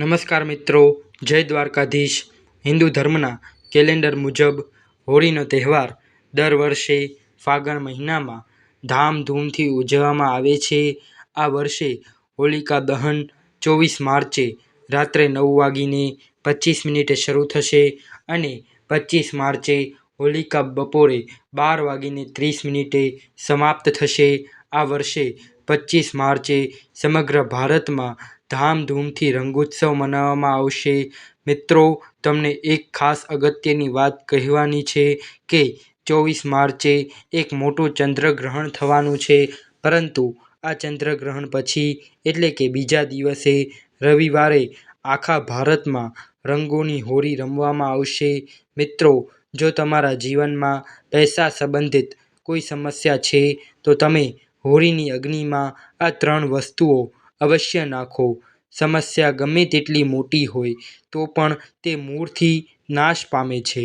નમસ્કાર મિત્રો, જય દ્વારકાધીશ. હિન્દુ ધર્મના કેલેન્ડર મુજબ હોળીનો તહેવાર દર વર્ષે ફાગણ મહિનામાં ધામધૂમથી ઉજવવામાં આવે છે. આ વર્ષે હોલિકા દહન 24 માર્ચે રાત્રે 9:25 શરૂ થશે અને 25 માર્ચે હોલિકા બપોરે 12:30 સમાપ્ત થશે. આ વર્ષે 25 માર્ચે સમગ્ર ભારતમાં ધામધૂમથી રંગોત્સવ મનાવવામાં આવશે. મિત્રો, તમને એક ખાસ અગત્યની વાત કહેવાની છે કે 24 માર્ચે એક મોટું ચંદ્રગ્રહણ થવાનું છે, પરંતુ આ ચંદ્રગ્રહણ પછી એટલે કે બીજા દિવસે રવિવારે આખા ભારતમાં રંગોની હોળી રમવામાં આવશે. મિત્રો, જો તમારા જીવનમાં પૈસા સંબંધિત કોઈ સમસ્યા છે તો તમે હોળીની અગ્નિમાં આ 3 વસ્તુઓ અવશ્ય નાખો. સમસ્યા ગમે તેટલી મોટી હોય તો પણ તે મૂળથી નાશ પામે છે,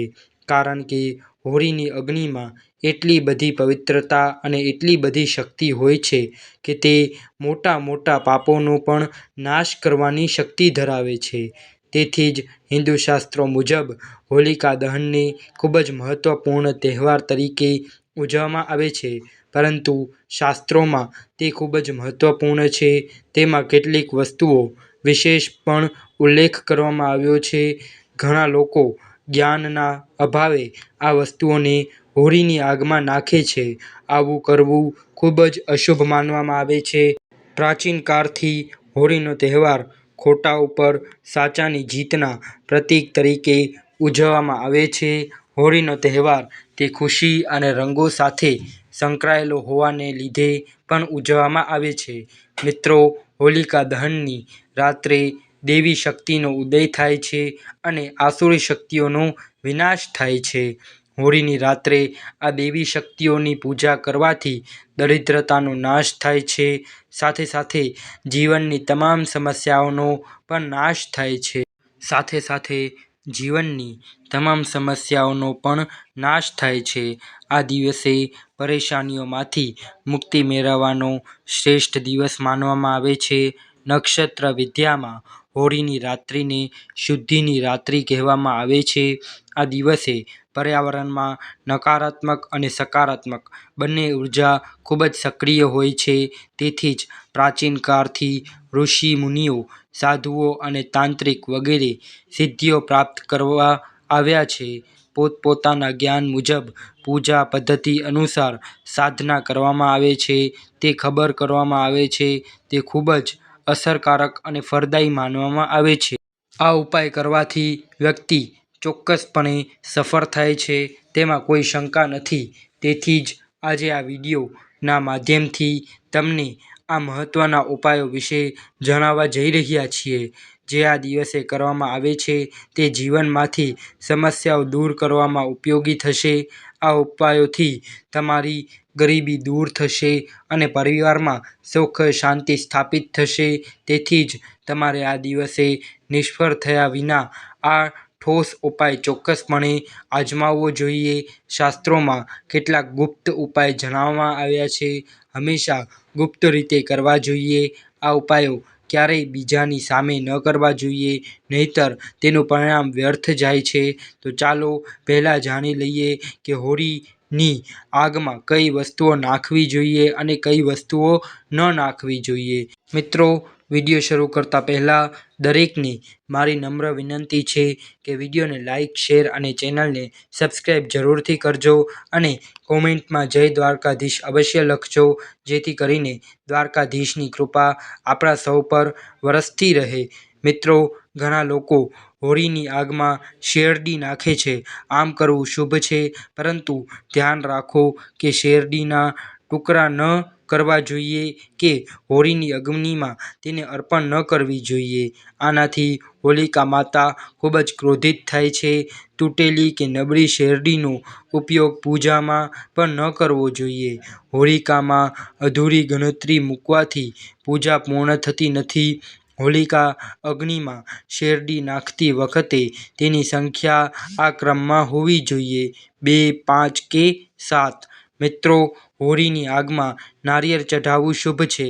કારણ કે હોળીની અગ્નિમાં એટલી બધી પવિત્રતા અને એટલી બધી શક્તિ હોય છે કે તે મોટા મોટા પાપોનો પણ નાશ કરવાની શક્તિ ધરાવે છે. તેથી જ હિન્દુ શાસ્ત્રો મુજબ હોલિકા દહનને ખૂબ જ મહત્વપૂર્ણ તહેવાર તરીકે ઉજવવામાં આવે છે. પરંતુ શાસ્ત્રોમાં તે ખૂબ જ મહત્વપૂર્ણ છે. તેમાં કેટલીક વસ્તુઓ વિશેષ પણ ઉલ્લેખ કરવામાં આવ્યો છે. ઘણા લોકો જ્ઞાનના અભાવે આ વસ્તુઓને હોળીની આગમાં નાખે છે. આવું કરવું ખૂબ જ અશુભ માનવામાં આવે છે. પ્રાચીન કાળથી હોળીનો તહેવાર ખોટા ઉપર સાચાની જીતના પ્રતીક તરીકે ઉજવવામાં આવે છે. હોળીનો તહેવાર તે ખુશી અને રંગો સાથે સંકળાયેલો હોવાને લીધે પણ ઉજવવામાં આવે છે. મિત્રો, હોલિકા દહનની રાત્રે દેવી શક્તિનો ઉદય થાય છે અને આસુરી શક્તિઓનો વિનાશ થાય છે. હોળીની રાત્રે આ દેવી શક્તિઓની પૂજા કરવાથી દરિદ્રતાનો નાશ થાય છે. સાથે સાથે જીવનની તમામ સમસ્યાઓનો પણ નાશ થાય છે. સાથે સાથે જીવનની તમામ સમસ્યાઓનો પણ નાશ થાય છે. આ દિવસે પરેશાનીઓમાંથી મુક્તિ મેળવવાનો શ્રેષ્ઠ દિવસ માનવામાં આવે છે. નક્ષત્ર વિદ્યામાં હોળીની રાત્રિને શુદ્ધિની રાત્રિ કહેવામાં આવે છે. આ દિવસે પર્યાવરણમાં નકારાત્મક અને સકારાત્મક બંને ઉર્જા ખૂબ જ સક્રિય હોય છે. તેથી જ પ્રાચીન કાળથી ઋષિ મુનિઓ, સાધુઓ અને તાંત્રિક વગેરે સિદ્ધિઓ પ્રાપ્ત કરવા આવ્યા છે. પોતપોતાના જ્ઞાન મુજબ પૂજા પદ્ધતિ અનુસાર સાધના કરવામાં આવે છે. તે ખબર કરવામાં આવે છે. તે ખૂબ જ અસરકારક અને ફળદાયી માનવામાં આવે છે. આ ઉપાય કરવાથી વ્યક્તિ ચોક્કસપણે સફળ થાય છે, તેમાં કોઈ શંકા નથી. તેથી જ આજે આ વિડીયોના માધ્યમથી તમને આ મહત્ત્વના ઉપાયો વિશે જણાવવા જઈ રહ્યા છીએ, જે આ દિવસે કરવામાં આવે છે. તે જીવનમાંથી સમસ્યાઓ દૂર કરવામાં ઉપયોગી થશે. આ ઉપાયોથી તમારી ગરીબી દૂર થશે અને પરિવારમાં સુખ શાંતિ સ્થાપિત થશે. તેથી જ તમારે આ દિવસે નિષ્ફળ થયા વિના આ ઠોસ ઉપાય ચોક્કસપણે અજમાવવો જોઈએ. શાસ્ત્રોમાં કેટલાક ગુપ્ત ઉપાય જણાવવામાં આવ્યા છે. હંમેશા ગુપ્ત રીતે કરવા જોઈએ. આ ઉપાયો ક્યારેય બીજાની સામે ન કરવા જોઈએ, નહીંતર તેનું પરિણામ વ્યર્થ જાય છે. તો ચાલો પહેલાં જાણી લઈએ કે હોળીની આગમાં કઈ વસ્તુઓ નાખવી જોઈએ અને કઈ વસ્તુઓ ન નાખવી જોઈએ. મિત્રો, વિડીયો શરૂ કરતા પહેલાં દરેકને મારી નમ્ર વિનંતી છે કે વિડીયોને લાઇક, શેર અને ચેનલને સબસ્ક્રાઈબ જરૂરથી કરજો અને કોમેન્ટમાં જય દ્વારકાધીશ અવશ્ય લખજો, જેથી કરીને દ્વારકાધીશની કૃપા આપણા સૌ પર વરસતી રહે. મિત્રો, ઘણા લોકો હોળીની આગમાં શેરડી નાખે છે. આમ કરવું શુભ છે, પરંતુ ધ્યાન રાખો કે શેરડીના ટુકડા ન કરવા જોઈએ કે હોળીની અગ્નિમાં તેને અર્પણ ન કરવી જોઈએ. આનાથી હોલિકા માતા ખૂબ જ ક્રોધિત થાય છે. તૂટેલી કે નબળી શેરડીનો ઉપયોગ પૂજામાં પણ ન કરવો જોઈએ. હોલિકામાં અધૂરી ગણતરી મૂકવાથી પૂજા પૂર્ણ થતી નથી. હોલિકા અગ્નિમાં શેરડી નાખતી વખતે તેની સંખ્યા આ ક્રમમાં હોવી જોઈએ: 2, 5 કે 7. મિત્રો, હોળીની આગમાં નારિયેળ ચઢાવવું શુભ છે,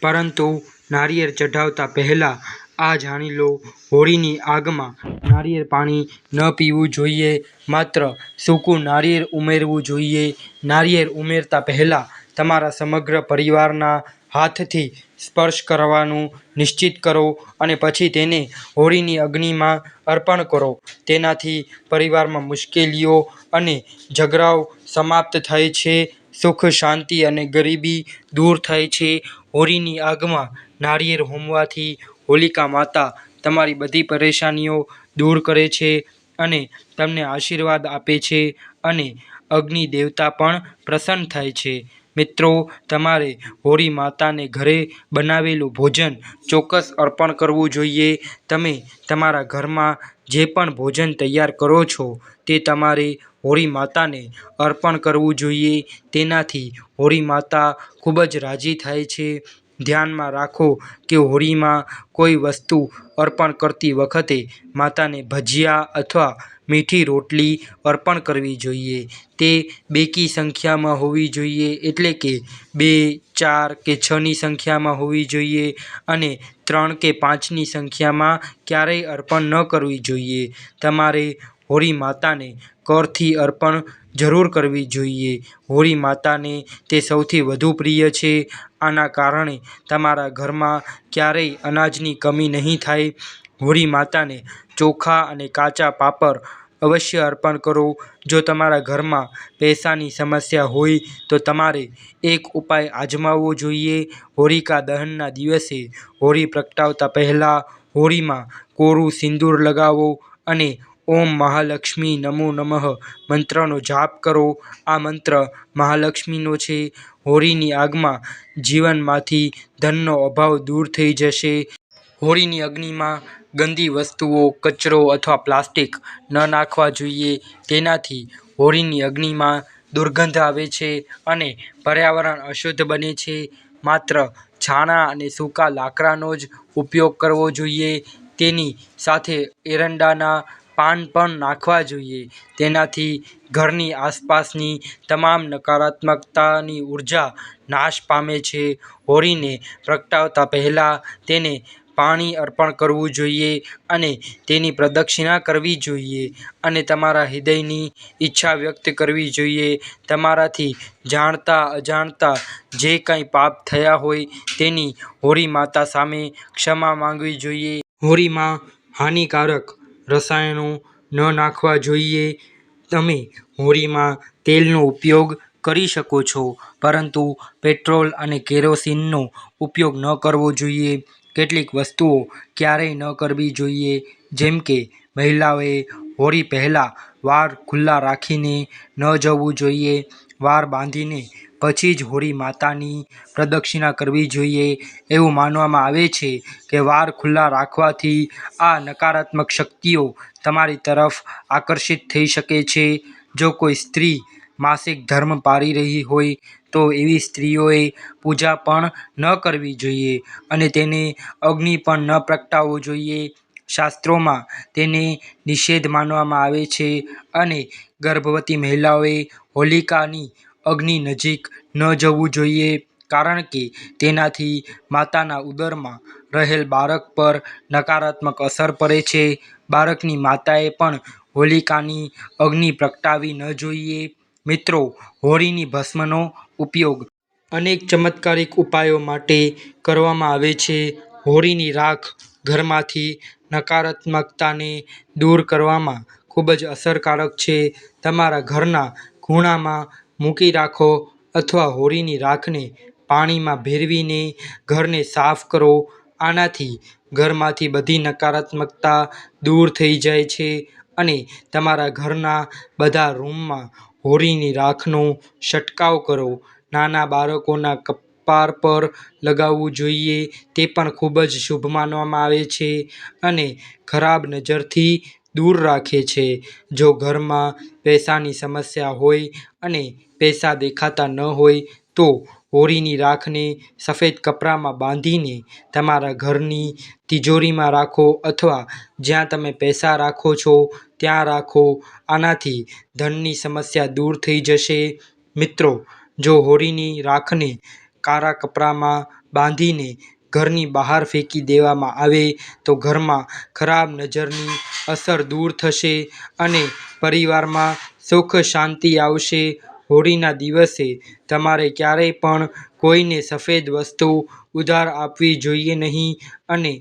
પરંતુ નારિયેળ ચઢાવતા પહેલાં આ જાણી લો. હોળીની આગમાં નારિયેળ પાણી ન પીવું જોઈએ, માત્ર સૂકું નારિયેળ ઉમેરવું જોઈએ. નારિયેળ ઉમેરતા પહેલાં તમારા સમગ્ર પરિવારના હાથથી સ્પર્શ કરવાનું નિશ્ચિત કરો અને પછી તેને હોળીની અગ્નિમાં અર્પણ કરો. તેનાથી પરિવારમાં મુશ્કેલીઓ અને ઝઘડાઓ સમાપ્ત થાય છે, સુખ, શાંતિ અને ગરીબી દૂર થાય છે. હોળીની આગમાં નારિયેળ હોમવાથી હોલિકા માતા તમારી બધી પરેશાનીઓ દૂર કરે છે અને તમને આશીર્વાદ આપે છે અને અગ્નિ દેવતા પણ પ્રસન્ન થાય છે. મિત્રો, તમારે હોળી માતાને ઘરે બનાવેલું ભોજન ચોક્કસ અર્પણ કરવું જોઈએ. તમે તમારા ઘરમાં જે પણ ભોજન તૈયાર કરો છો તે તમારે હોળી માતાને અર્પણ કરવું જોઈએ. તેનાથી હોળી માતા ખૂબ જ રાજી થાય છે. ધ્યાનમાં રાખો કે હોળીમાં કોઈ વસ્તુ અર્પણ કરતી વખતે માતાને ભજીયા અથવા મીઠી રોટલી અર્પણ કરવી જોઈએ. તે બેકી સંખ્યામાં હોવી જોઈએ, એટલે કે 2, 4 કે 6ની સંખ્યામાં હોવી જોઈએ અને 3 કે 5ની સંખ્યામાં ક્યારેય અર્પણ ન કરવી જોઈએ. તમારે હોળી માતાને કરથી અર્પણ જરૂર કરવી જોઈએ. હોળી માતાને તે સૌથી વધુ પ્રિય છે. આના કારણે તમારા ઘરમાં ક્યારેય અનાજની કમી નહીં થાય. હોળી માતાને ચોખા અને કાચા પાપડ અવશ્ય અર્પણ કરો. જો તમારા ઘરમાં પૈસાની સમસ્યા હોય તો તમારે એક ઉપાય આજમાવવો જોઈએ. હોલિકા દહનના દિવસે હોળી પ્રગટાવતા પહેલાં હોળીમાં કોરું સિંદૂર લગાવો અને ઓમ મહાલક્ષ્મી નમો નમઃ મંત્રનો જાપ કરો. આ મંત્ર મહાલક્ષ્મીનો છે. હોળીની આગમાં જીવનમાંથી ધનનો અભાવ દૂર થઈ જશે. હોળીની અગ્નિમાં ગંદી વસ્તુઓ, કચરો અથવા પ્લાસ્ટિક ન નાખવા જોઈએ. તેનાથી હોળીની અગ્નિમાં દુર્ગંધ આવે છે અને પર્યાવરણ અશુદ્ધ બને છે. માત્ર છાણા અને સૂકા લાકડાનો જ ઉપયોગ કરવો જોઈએ. તેની સાથે એરંડાના પાન પણ નાખવા જોઈએ. તેનાથી ઘરની આસપાસની તમામ નકારાત્મકતાની ઉર્જા નાશ પામે છે. હોળીને પ્રગટાવતા પહેલાં તેને પાણી અર્પણ કરવું જોઈએ અને તેની પ્રદક્ષિણા કરવી જોઈએ અને તમારા હૃદયની ઈચ્છા વ્યક્ત કરવી જોઈએ. તમારાથી જાણતા અજાણતા જે કંઈ પાપ થયા હોય તેની હોળી માતા સામે ક્ષમા માંગવી જોઈએ. હોળીમાં હાનિકારક રસાયણો ન નાખવા જોઈએ. તમે હોળીમાં તેલનો ઉપયોગ કરી શકો છો, પરંતુ પેટ્રોલ અને કેરોસીનનો ઉપયોગ ન કરવો જોઈએ. કેટલીક વસ્તુઓ ક્યારેય ન કરવી જોઈએ, જેમ કે મહિલાઓએ હોળી પહેલાં વાળ ખુલ્લા રાખીને ન જવું જોઈએ. વાળ બાંધીને પછી જ હોળી માતાની પ્રદક્ષિણા કરવી જોઈએ. એવું માનવામાં આવે છે કે વાળ ખુલ્લા રાખવાથી આ નકારાત્મક શક્તિઓ તમારી તરફ આકર્ષિત થઈ શકે છે. જો કોઈ સ્ત્રી માસિક ધર્મ પાળી રહી હોય તો એવી સ્ત્રીઓએ પૂજા પણ ન કરવી જોઈએ અને તેને અગ્નિ પણ ન પ્રગટાવવો જોઈએ. શાસ્ત્રોમાં તેને નિષેધ માનવામાં આવે છે અને ગર્ભવતી મહિલાઓએ હોલિકાની અગ્નિ નજીક ન જવું જોઈએ, કારણ કે તેનાથી માતાના ઉદરમાં રહેલ બાળક પર નકારાત્મક અસર પડે છે. બાળકની માતાએ પણ હોલિકાની અગ્નિ પ્રગટાવવી ન જોઈએ. મિત્રો, હોળીની ભસ્મનો ઉપયોગ અનેક ચમત્કારિક ઉપાયો માટે કરવામાં આવે છે. હોળીની રાખ ઘરમાંથી નકારાત્મકતાને દૂર કરવામાં ખૂબ જ અસરકારક છે. તમારા ઘરના ખૂણામાં મૂકી રાખો અથવા હોળીની રાખને પાણીમાં ભેળવીને ઘરને સાફ કરો. આનાથી ઘરમાંથી બધી નકારાત્મકતા દૂર થઈ જાય છે અને તમારા ઘરના બધા રૂમમાં હોળીની રાખનો છંટકાવ કરો. નાના બાળકોના કપાળ પર લગાવવું જોઈએ. તે પણ ખૂબ જ શુભ માનવામાં આવે છે અને ખરાબ નજરથી દૂર રાખે છે. જો ઘરમાં પૈસાની સમસ્યા હોય અને પૈસા દેખાતા ન હોય તો હોળીની રાખને સફેદ કપડામાં બાંધીને તમારા ઘરની તિજોરીમાં રાખો અથવા જ્યાં તમે પૈસા રાખો છો ત્યાં રાખો. આનાથી ધનની સમસ્યા દૂર થઈ જશે. મિત્રો, જો હોળીની રાખને કાળા કપડામાં બાંધીને ઘરની બહાર ફેંકી દેવામાં આવે તો ઘરમાં ખરાબ નજરની અસર દૂર થશે અને પરિવારમાં સુખ શાંતિ આવશે. હોળીના દિવસે તમારે ક્યારેય પણ કોઈને સફેદ વસ્તુ ઉધાર આપવી જોઈએ નહીં અને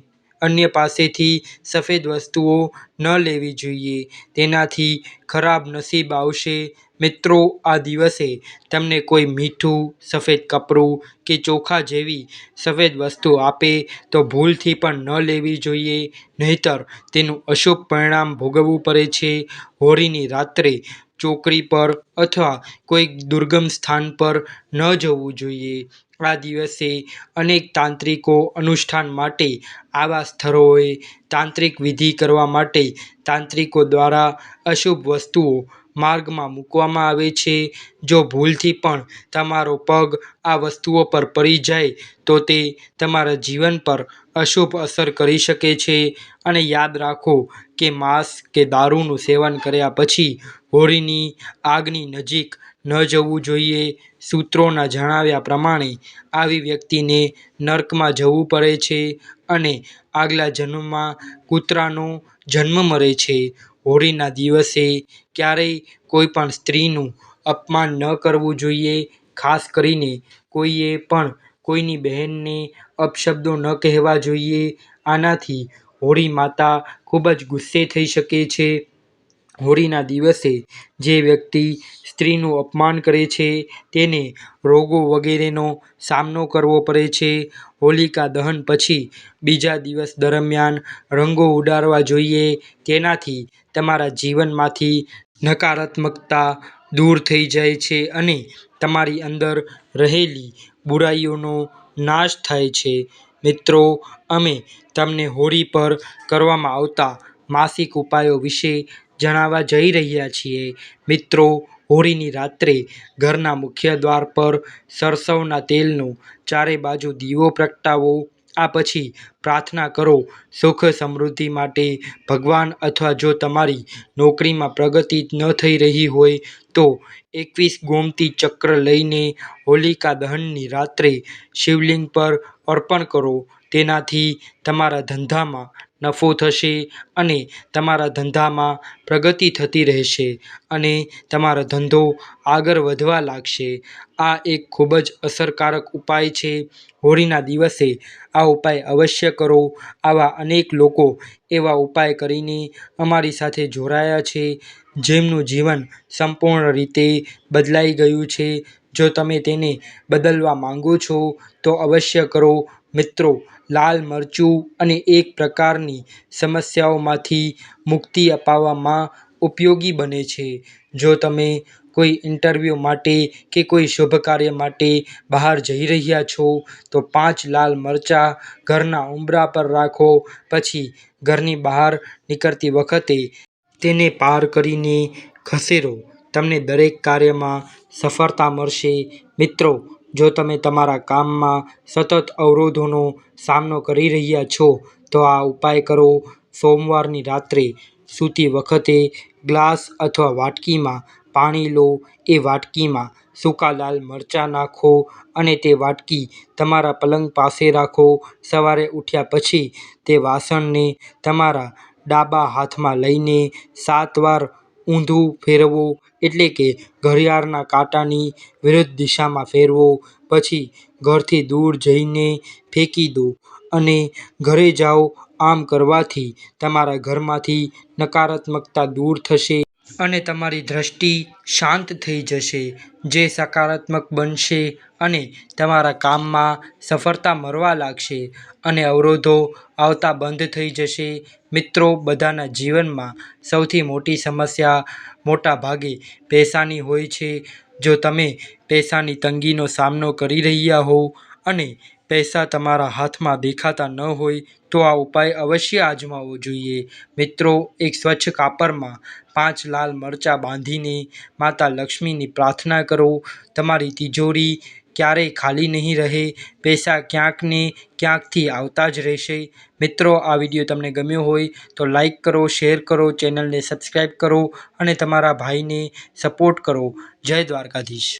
અન્ય પાસેથી સફેદ વસ્તુઓ ન લેવી જોઈએ. તેનાથી ખરાબ નસીબ આવશે. મિત્રો, આ દિવસે તમને કોઈ મીઠું, સફેદ કપડું કે ચોખા જેવી સફેદ વસ્તુ આપે તો ભૂલથી પણ ન લેવી જોઈએ, નહીંતર તેનું અશુભ પરિણામ ભોગવવું પડે છે. હોળીની રાત્રે ચોકડી પર અથવા કોઈ દુર્ગમ સ્થાન પર ન જવું જોઈએ. આ દિવસે અનેક તાંત્રિકો અનુષ્ઠાન માટે આવા સ્થળોએ તાંત્રિક વિધિ કરવા માટે તાંત્રિકો દ્વારા અશુભ વસ્તુઓ માર્ગમાં મૂકવામાં આવે છે. જો ભૂલથી પણ તમારો પગ આ વસ્તુઓ પર પડી જાય તો તે તમારા જીવન પર અશુભ અસર કરી શકે છે. અને યાદ રાખો કે માંસ કે દારૂનું સેવન કર્યા પછી હોળીની આગની નજીક ન જવું જોઈએ. સૂત્રોના જણાવ્યા પ્રમાણે આવી વ્યક્તિને નર્કમાં જવું પડે છે અને આગલા જન્મમાં કૂતરાનો જન્મ મળે છે. હોળીના દિવસે ક્યારેય કોઈ પણ સ્ત્રીનું અપમાન ન કરવું જોઈએ. ખાસ કરીને કોઈએ પણ કોઈની બહેનને અપશબ્દો ન કહેવા જોઈએ. આનાથી હોળી માતા ખૂબ જ ગુસ્સે થઈ શકે છે. હોળીના દિવસે જે વ્યક્તિ સ્ત્રીનું અપમાન કરે છે તેને રોગો વગેરેનો સામનો કરવો પડે છે. હોલિકા દહન પછી બીજા દિવસ દરમિયાન રંગો ઉડાડવા જોઈએ. તેનાથી તમારા જીવનમાંથી નકારાત્મકતા દૂર થઈ જાય છે અને તમારી અંદર રહેલી બુરાઈઓનો નાશ થાય છે. મિત્રો, અમે તમને હોળી પર કરવામાં આવતા માસિક ઉપાયો વિશે જણાવવા જઈ રહ્યા છીએ. મિત્રો, હોળીની રાત્રે ઘરના મુખ્ય દ્વાર પર સરસવના તેલનો ચારે બાજુ દીવો પ્રગટાવો. આ પછી પ્રાર્થના કરો સુખ સમૃદ્ધિ માટે ભગવાન, અથવા જો તમારી નોકરીમાં પ્રગતિ ન થઈ રહી હોય તો 21 ગોમતી ચક્ર લઈને હોલિકા દહનની રાત્રે શિવલિંગ પર અર્પણ કરો. તેનાથી તમારા ધંધામાં નફો થશે અને તમારા ધંધામાં પ્રગતિ થતી રહેશે અને તમારો ધંધો આગળ વધવા લાગશે. આ એક ખૂબ જ અસરકારક ઉપાય છે. હોળીના દિવસે આ ઉપાય અવશ્ય કરો. આવા અનેક લોકો એવા ઉપાય કરીને અમારી સાથે જોડાયા છે જેમનું જીવન સંપૂર્ણ રીતે બદલાઈ ગયું છે. જો તમે તેને બદલવા માંગો છો તો અવશ્ય કરો. મિત્રો, લાલ મરચું અને એક પ્રકારની સમસ્યાઓમાંથી મુક્તિ અપાવવામાં ઉપયોગી બને છે. જો તમે કોઈ ઇન્ટરવ્યૂ માટે કે કોઈ શુભ કાર્ય માટે બહાર જઈ રહ્યા છો તો 5 લાલ મરચાં ઘરના ઉંબરા પર રાખો. પછી ઘરની બહાર નીકળતી વખતે તેને પાર કરીને ખસેડો. તમને દરેક કાર્યમાં સફળતા મળશે. મિત્રો, જો તમે તમારા કામમાં સતત અવરોધોનો સામનો કરી રહ્યા છો તો આ ઉપાય કરો. સોમવારની રાત્રે સૂતી વખતે ગ્લાસ અથવા વાટકીમાં પાણી લો. એ વાટકીમાં સૂકા લાલ મરચાં નાખો અને તે વાટકી તમારા પલંગ પાસે રાખો. સવારે ઉઠ્યા પછી તે વાસણને તમારા ડાબા હાથમાં લઈને 7 વાર ઊંધું ફેરવો, એટલે કે ઘડિયાળના કાંટાની વિરુદ્ધ દિશામાં ફેરવો. પછી ઘરથી દૂર જઈને ફેંકી દો અને ઘરે જાઓ. આમ કરવાથી તમારા ઘરમાંથી નકારાત્મકતા દૂર થશે અને તમારી દ્રષ્ટિ શાંત થઈ જશે, જે સકારાત્મક બનશે અને તમારા કામમાં સફળતા મળવા લાગશે અને અવરોધો આવતા બંધ થઈ જશે. મિત્રો, બધાના જીવનમાં સૌથી મોટી સમસ્યા મોટા ભાગે પૈસાની હોય છે. જો તમે પૈસાની તંગીનો સામનો કરી રહ્યા હો અને પૈસા તમારા હાથમાં દેખાતા ન હોય તો આ ઉપાય અવશ્ય અજમાવવો જોઈએ. મિત્રો, એક સ્વચ્છ કાપડમાં 5 લાલ મરચાં બાંધીને માતા લક્ષ્મીની પ્રાર્થના કરો. તમારી તિજોરી ક્યારેય ખાલી નહીં રહે. પૈસા ક્યાંક ને ક્યાંકથી આવતા જ રહેશે. મિત્રો, આ વિડીયો તમને ગમ્યો હોય તો લાઈક કરો, શેર કરો, ચેનલને સબસ્ક્રાઈબ કરો અને તમારા ભાઈને સપોર્ટ કરો. જય દ્વારકાધીશ.